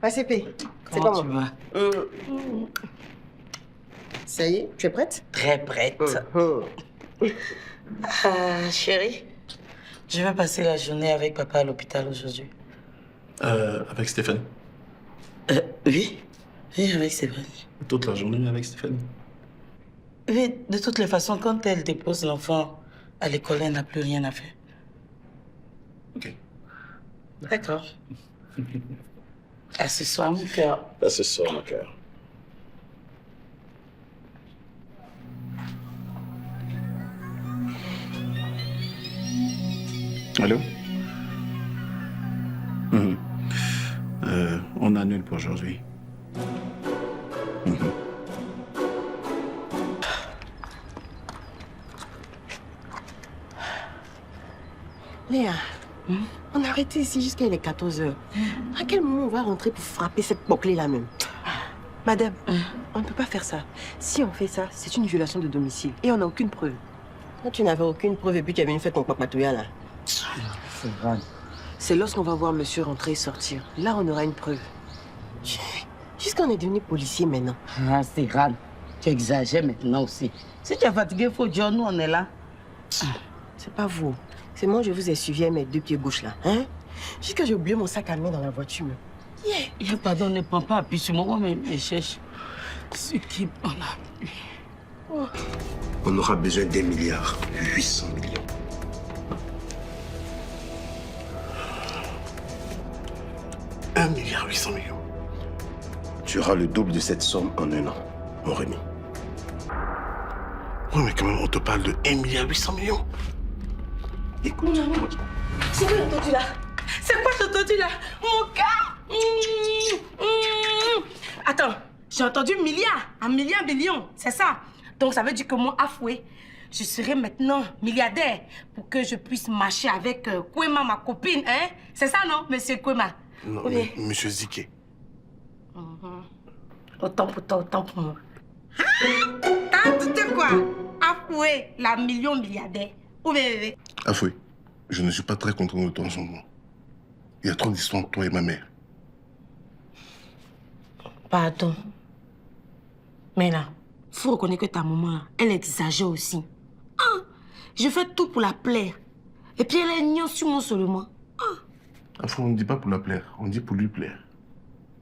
CP, c'est Comment tu comment? vas? Ça y est, tu es prête? Très prête. Chérie, je vais passer la journée avec papa à l'hôpital aujourd'hui. Avec Stéphane. Oui. Oui, avec Stéphanie. Toute la journée avec Stéphane. Oui, de toutes les façons, quand elle dépose l'enfant à l'école, elle n'a plus rien à faire. Ok. D'accord. À ce soir, mon cœur. À ce soir, mon cœur. Allô? On annule pour aujourd'hui. Léa, on a arrêté ici jusqu'à les 14h. À quel moment on va rentrer pour frapper cette bouclée là même? Madame, on ne peut pas faire ça. Si on fait ça, c'est une violation de domicile et on n'a aucune preuve. Quand tu n'avais aucune preuve et puis tu es venu faire ton papatouilla là. C'est vrai. C'est lorsqu'on va voir monsieur rentrer et sortir. Là, on aura une preuve. Jusqu'on est devenu policier maintenant. Ah, c'est rare. Tu exagères maintenant aussi. Si tu es fatigué, il faut dire nous, on est là. C'est pas vous. C'est moi, je vous ai suivi avec mes deux pieds gauche là. Hein? Jusqu'à j'ai oublié mon sac à main dans la voiture. Pardon, ne prends pas appui sur moi, mais je cherche ce qui en a. On aura besoin d'1 milliard 800 millions. Un milliard 800 millions. Tu auras le double de cette somme en 1 an, mon Rémi. Oui, mais quand même, on te parle de 1 milliard 800 millions. Écoute, C'est quoi j'ai entendu là? C'est quoi j'ai entendu là? Mon cœur! Attends, j'ai entendu milliard, 1 milliard billion, c'est ça? Donc ça veut dire que moi, Afoué, je serai maintenant milliardaire pour que je puisse marcher avec Kwema, ma copine, hein? C'est ça, non, monsieur Kwema? Non, Oui. monsieur Ziké. Autant pour toi, autant pour moi. T'as douté quoi? Afoué, la million milliardaire. Où bébé? Afoué, je ne suis pas très content de ton changement. Il y a trop d'histoires entre toi et ma mère. Pardon. Mais là, faut reconnaître que ta maman, là, elle exagère aussi. Ah, je fais tout pour la plaire. Et puis elle est gnanne sur moi seulement. Afoué, on ne dit pas pour la plaire, on dit pour lui plaire.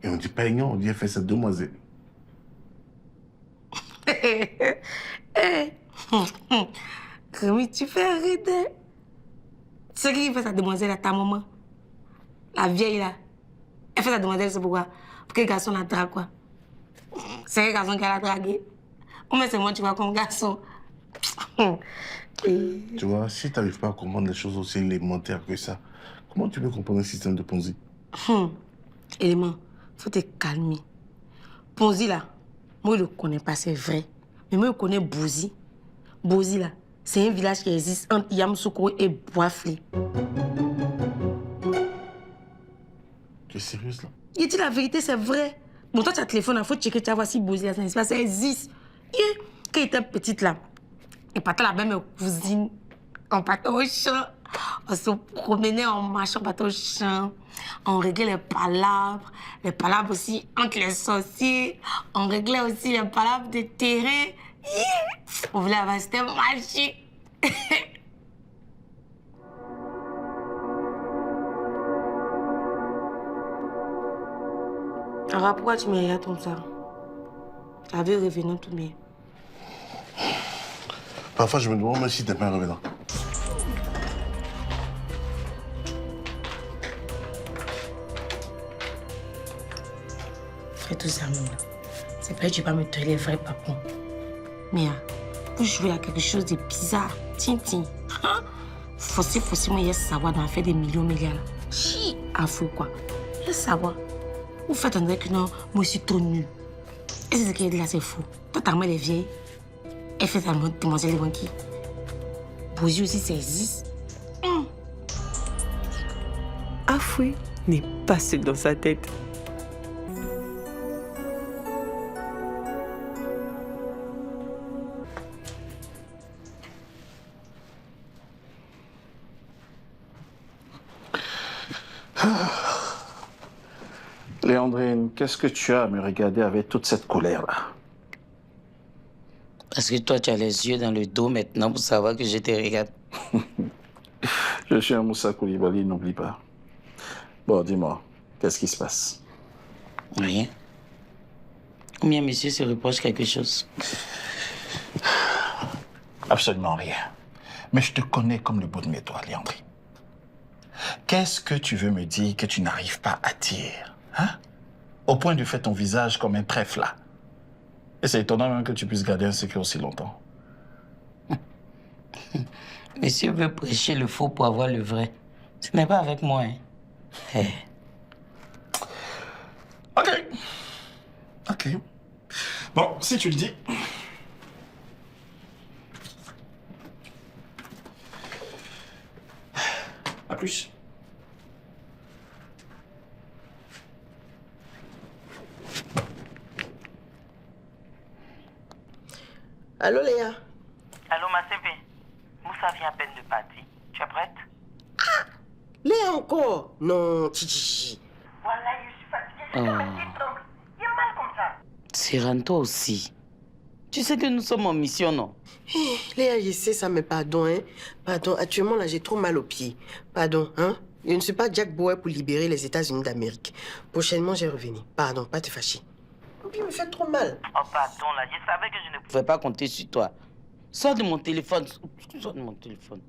Et on ne dit pas aignant, on dit elle fait cette demoiselle. Rémi, tu fais arrêter. Tu sais qui fait sa demoiselle à ta maman? La vieille là. Elle fait sa demoiselle, c'est pourquoi? Pour que le garçon la drague quoi. C'est le garçon qui a la dragué. Ou mais c'est moi, tu vois, comme garçon. Tu vois, si tu n'arrives pas à comprendre les choses aussi élémentaires que ça, comment tu peux comprendre un système de Ponzi? Élément, faut te calmer. Ponzi là, moi je le connais pas, c'est vrai. Mais moi je connais Bouzi. Bouzi là, c'est un village qui existe entre Yamoussoukro et Boisflé. Tu es sérieuse là? Il dit la vérité, c'est vrai. Bon, toi tu as téléphone, il faut checker, tu vas voir si Bouzi là, ça existe. Quand il était petite là, et partait là-bas, mes cousines, on partait au champ. On se promenait en marchant, on partait au champ. On réglait les palabres aussi entre les sorciers. On réglait aussi les palabres de terrain. On voulait avoir, c'était magique. Alors pourquoi tu me regardes comme ça? T'avais revenant tout bien. Parfois, je me demande même si t'es pas un revenant. Fais tout ça, maman. C'est vrai que tu vas me donner les vrais papons. Mais pour jouer à quelque chose de bizarre, Tintin, forcément, moi, il y a savoir d'en faire des millions, milliards. Chi, à fou, quoi. Il y a savoir. Vous faites un que non, moi, je suis trop nul. Et c'est ce qu'il dit là, c'est fou. Toi, t'as les vieilles. Elle fait tellement de demoiselles de banquiers. Bougie aussi, ça existe. Afoué n'est pas seul dans sa tête. Léandrine, qu'est-ce que tu as à me regarder avec toute cette colère-là? Parce que toi, tu as les yeux dans le dos maintenant pour savoir que je te regarde. Je suis un Moussa Koulibaly, n'oublie pas. Bon, dis-moi, qu'est-ce qui se passe? Rien. Ou bien monsieur se reproche quelque chose? Absolument rien. Mais je te connais comme le bout de mes doigts, Léandrine. Qu'est-ce que tu veux me dire que tu n'arrives pas à dire, hein? Au point de faire ton visage comme un trèfle là. Et c'est étonnant même que tu puisses garder un secret aussi longtemps. Monsieur veut prêcher le faux pour avoir le vrai. Ce n'est pas avec moi, hein. Hey. Ok. Ok. Bon, si tu le dis. À plus. Allô Léa? Allô ma CP, Moussa vient à peine de partir. Tu es prête? Ah! Léa encore? Non, Chichi. Voilà, je suis fatiguée. Je suis fatiguée, donc. Il y a mal comme ça. Siran, toi aussi. Tu sais que nous sommes en mission, non? Hey, Léa, je sais ça, mais pardon, hein. Pardon, actuellement là, j'ai trop mal aux pieds. Pardon, hein. Je ne suis pas Jack Bauer pour libérer les États-Unis d'Amérique. Prochainement, j'ai revenu. Pardon, pas te fâcher. Mon pied me fait trop mal. Oh pardon, là, je savais que je ne Je ne pouvais pas compter sur toi. Sors de mon téléphone. Sors de mon téléphone.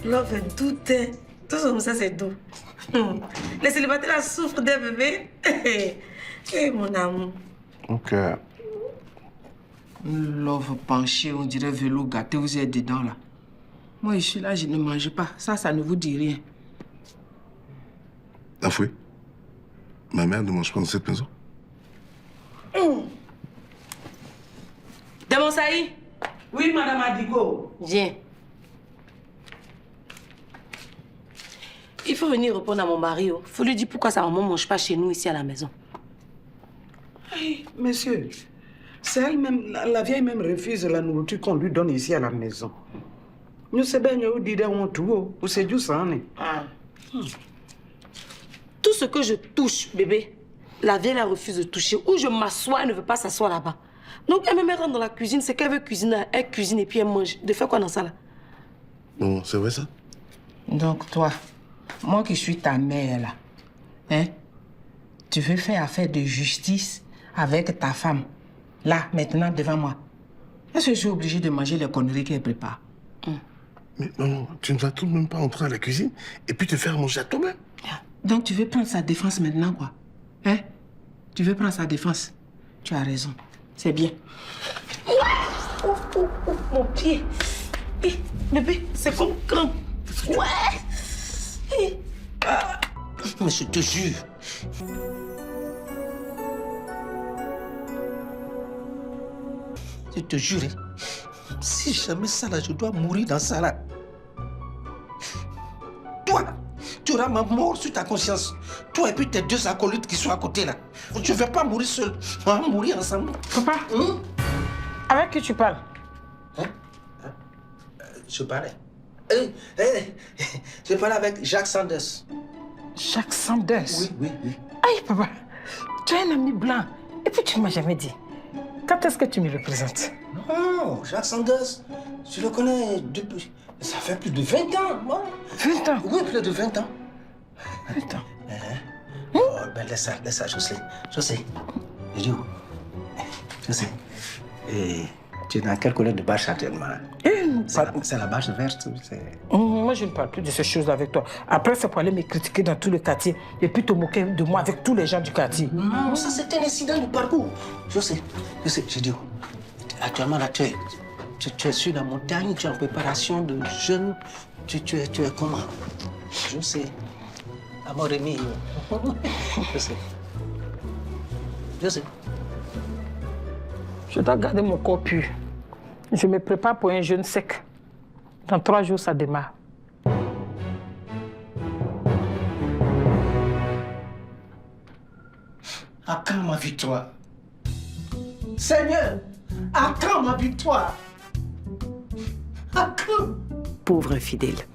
Love est doux, hein. Tout comme ça, c'est doux. Les célibataires là souffrent des bébés. Eh, mon amour. Ok. Love penché, on dirait vélo gâté, vous êtes dedans là. Moi, je suis là, je ne mange pas. Ça ne vous dit rien. Afoué, ma mère ne mange pas dans cette maison. Demon Saï, Oui, madame Adigo. viens. Il faut venir répondre à mon mari. Il faut lui dire pourquoi sa maman ne mange pas chez nous ici à la maison. Hey, monsieur, c'est elle-même, la vieille même refuse la nourriture qu'on lui donne ici à la maison. Nous savons bien où dire on tout, ou c'est du sang. Tout ce que je touche, bébé, la vieille la refuse de toucher. Ou je m'assois, elle ne veut pas s'asseoir là-bas. Donc elle me met dans la cuisine, c'est qu'elle veut cuisiner, elle cuisine et puis elle mange. De faire quoi dans ça là? Non, c'est vrai ça? Donc toi, moi qui suis ta mère là, hein, tu veux faire affaire de justice avec ta femme, là, maintenant, devant moi. Est-ce que je suis obligée de manger les conneries qu'elle prépare? Mais non, tu ne vas tout de même pas entrer à la cuisine et puis te faire manger à toi-même. Donc tu veux prendre sa défense maintenant, quoi? Hein? Tu veux prendre sa défense? Tu as raison. C'est bien. Mon pied. Eh, bébé, c'est comme quand. Ouais. Eh. Ah. Mais je te jure. Je te jure, si jamais ça là, je dois mourir dans ça là. Toi, tu auras ma mort sur ta conscience. Toi et puis tes deux acolytes qui sont à côté là. Tu ne vas pas mourir seul. On va mourir ensemble. Papa, avec qui tu parles? Je parlais. Je parlais avec Jacques Sanders. Jacques Sanders? Oui. Aïe, papa, tu as un ami blanc. Et puis tu ne m'as jamais dit. Quand est-ce que tu me représentes? Non, Jacques Sanders, je le connais depuis... Ça fait plus de 20 ans, moi. 20 ans? Oui, plus de 20 ans. 20 ans. Oh, ben laisse ça, je sais. Je dis où? Je sais. Et tu es dans quelle couleur de bâche actuellement? C'est la bâche verte, Moi, je ne parle plus de ces choses avec toi. Après, c'est pour aller me critiquer dans tout le quartier et puis te moquer de moi avec tous les gens du quartier. Non, ça c'est un incident du parcours. Je sais, je dis où? Actuellement, là, tu es sur la montagne, tu es en préparation de jeûne. Tu es comment? Je sais. Amor mio. Je sais. Je dois garder mon corps pur. Je me prépare pour un jeûne sec. Dans 3 jours, ça démarre. À quand ma victoire? Seigneur, à quand ma victoire? Pauvre infidèle.